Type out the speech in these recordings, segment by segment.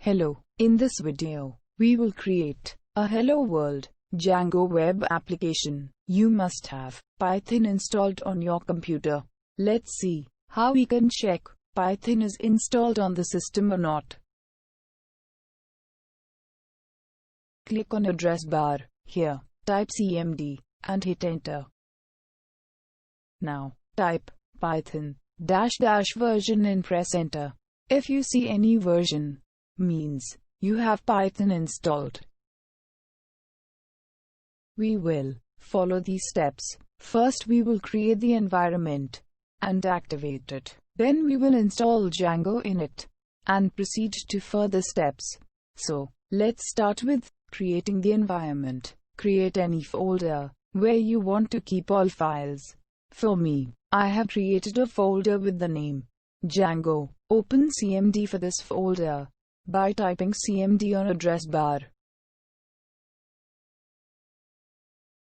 Hello, in this video, we will create a Hello World Django web application. You must have Python installed on your computer. Let's see how we can check Python is installed on the system or not. Click on address bar here, type cmd and hit enter. Now, type Python -- version and press enter. If you see any version, means you have Python installed. We will follow these steps. First we will create the environment and activate it. Then we will install Django in it and proceed to further steps. So, let's start with creating the environment. Create any folder where you want to keep all files. For me, I have created a folder with the name Django. Open cmd for this folder by typing cmd on address bar.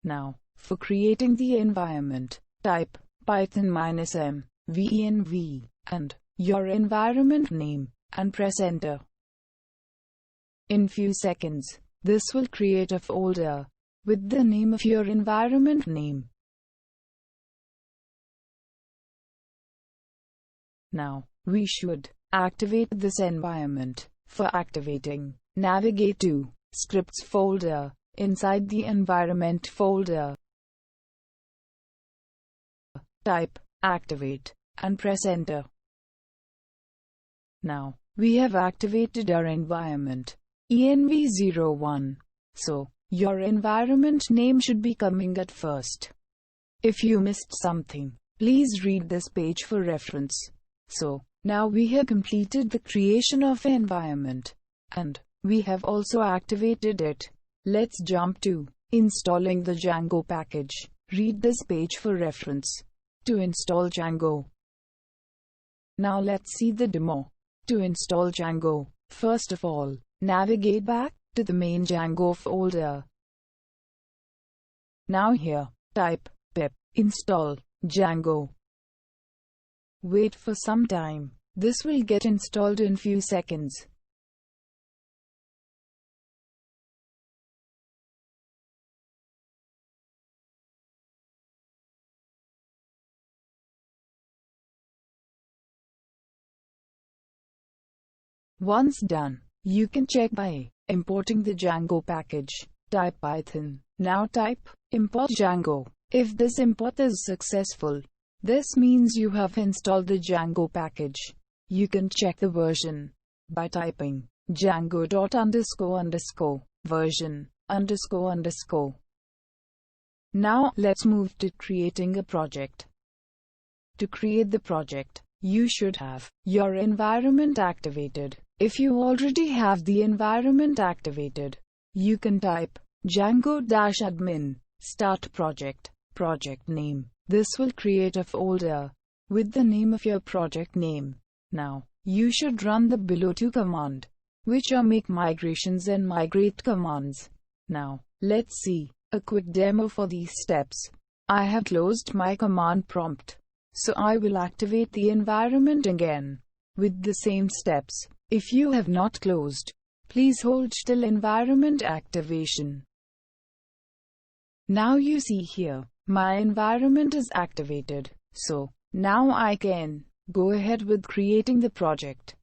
Now, for creating the environment, type python -m venv and your environment name and press enter. In few seconds, this will create a folder with the name of your environment name. Now, we should activate this environment. For activating, navigate to Scripts folder inside the environment folder. Type activate and press enter. Now, we have activated our environment env01. So, your environment name should be coming at first. If you missed something, please read this page for reference. So, now we have completed the creation of environment, and we have also activated it. Let's jump to installing the Django package. Read this page for reference. To install Django. Now let's see the demo. To install Django, first of all, navigate back to the main Django folder. Now here, type pip install Django. Wait for some time. This will get installed in few seconds. Once done, you can check by importing the Django package. Type Python. Now type import Django. If this import is successful, this means you have installed the Django package. You can check the version by typing Django __version __. Now, let's move to creating a project. To create the project, you should have your environment activated. If you already have the environment activated, you can type Django -admin start project name. This will create a folder with the name of your project name. Now, you should run the below two command, which are make migrations and migrate commands. Now, let's see a quick demo for these steps. I have closed my command prompt, so I will activate the environment again with the same steps. If you have not closed, please hold till environment activation. Now you see here, my environment is activated, so now I can go ahead with creating the project.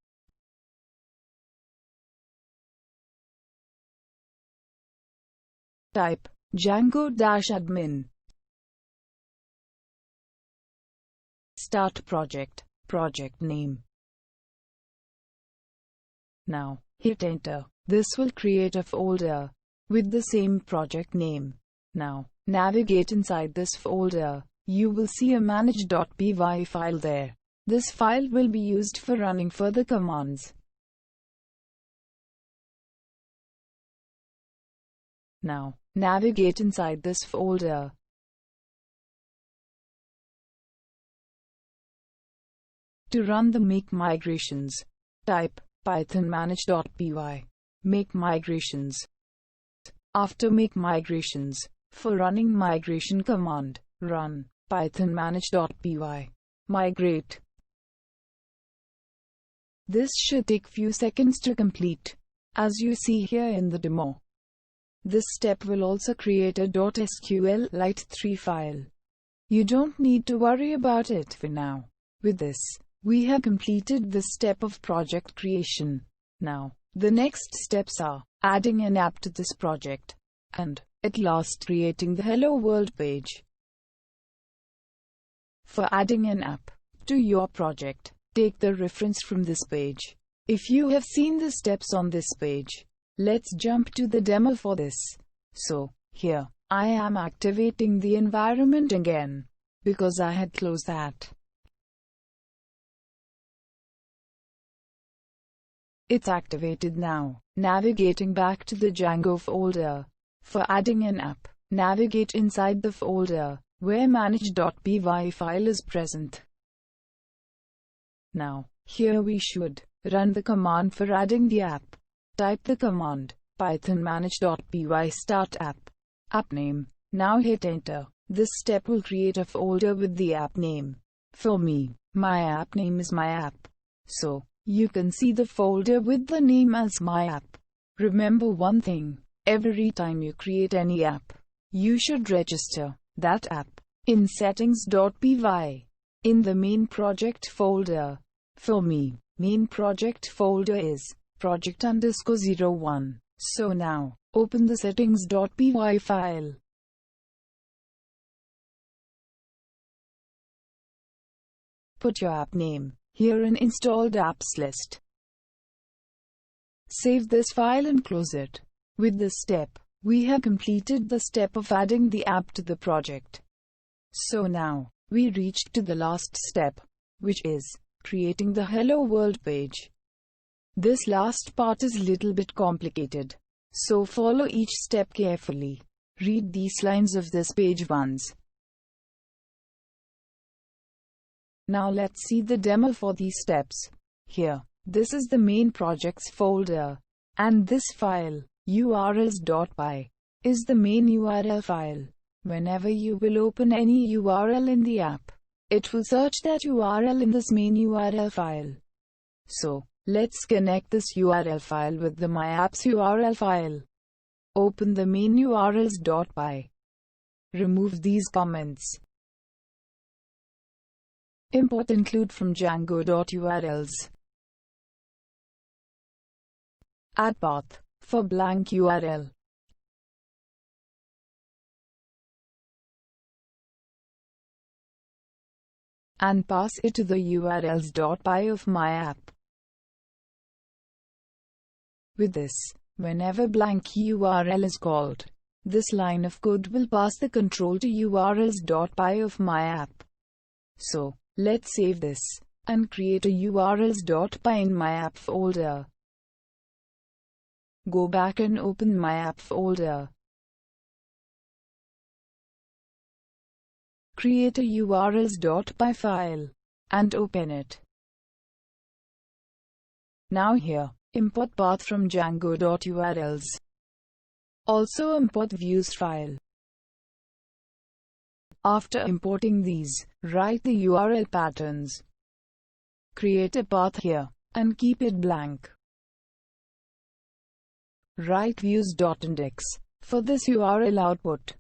Type Django -admin start project name. Now, hit enter. This will create a folder with the same project name. Now, navigate inside this folder. You will see a manage.py file there. This file will be used for running further commands. Now, navigate inside this folder. To run the make migrations, type python manage.py make migrations. After make migrations, for running migration command, run python manage.py migrate. This should take few seconds to complete. as you see here in the demo. This step will also create a .sqlite 3 file. You don't need to worry about it for now. With this, we have completed the step of project creation. Now, the next steps are adding an app to this project, and, at last, creating the Hello World page. For adding an app to your project, take the reference from this page. If you have seen the steps on this page, let's jump to the demo for this. So, here, I am activating the environment again, because I had closed that. It's activated now. Navigating back to the Django folder. For adding an app, navigate inside the folder, where manage.py file is present. Now, here we should run the command for adding the app. Type the command, python manage.py start app. App name. Now hit enter. This step will create a folder with the app name. For me, my app name is my app. So, you can see the folder with the name as my app. Remember one thing, every time you create any app, you should register that app in settings.py in the main project folder. For me, main project folder is project_01. So now, open the settings.py file. Put your app name here in installed apps list. Save this file and close it. With this step, we have completed the step of adding the app to the project. So now, we reached to the last step, which is creating the Hello World page. This last part is little bit complicated, so follow each step carefully. Read these lines of this page once. Now let's see the demo for these steps. Here, this is the main projects folder, and this file, urls.py, is the main URL file. Whenever you will open any URL in the app, it will search that URL in this main URL file. So, let's connect this URL file with the my apps URL file. Open the main urls.py. Remove these comments. Import include from Django.urls. Add path for blank URL. And pass it to the urls.py of my app. With this, whenever blank URL is called, this line of code will pass the control to urls.py of my app. So, let's save this, and create a urls.py in my app folder. Go back and open my app folder. Create a urls.py file, and open it. Now here, import path from Django.urls. Also import views file. After importing these, write the URL patterns. Create a path here, and keep it blank. Write views.index for this URL output.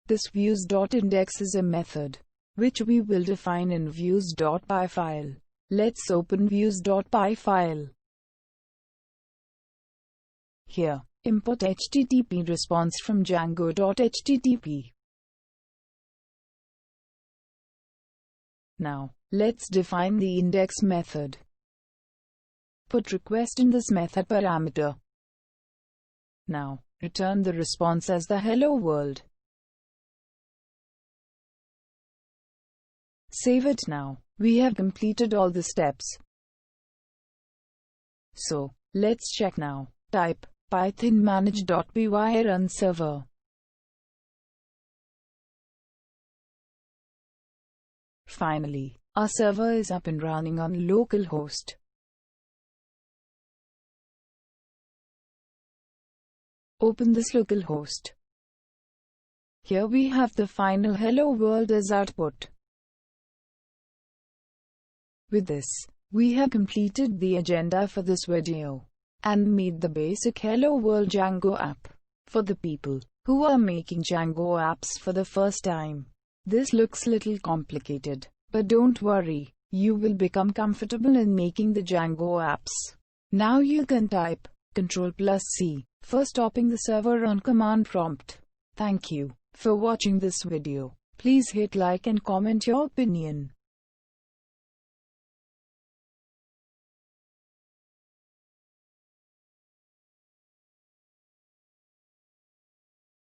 This views.index is a method, which we will define in views.py file. Let's open views.py file. Here, import HTTP response from Django.http. Now, let's define the index method. Put request in this method parameter. Now, return the response as the hello world. Save it now. We have completed all the steps. So, let's check now. Type python manage.py run server. Finally, our server is up and running on localhost. Open this localhost. Here we have the final hello world as output. With this, we have completed the agenda for this video and made the basic Hello World Django app for the people who are making Django apps for the first time. This looks little complicated, but don't worry, you will become comfortable in making the Django apps. Now you can type Ctrl+C for stopping the server on command prompt. Thank you for watching this video. Please hit like and comment your opinion.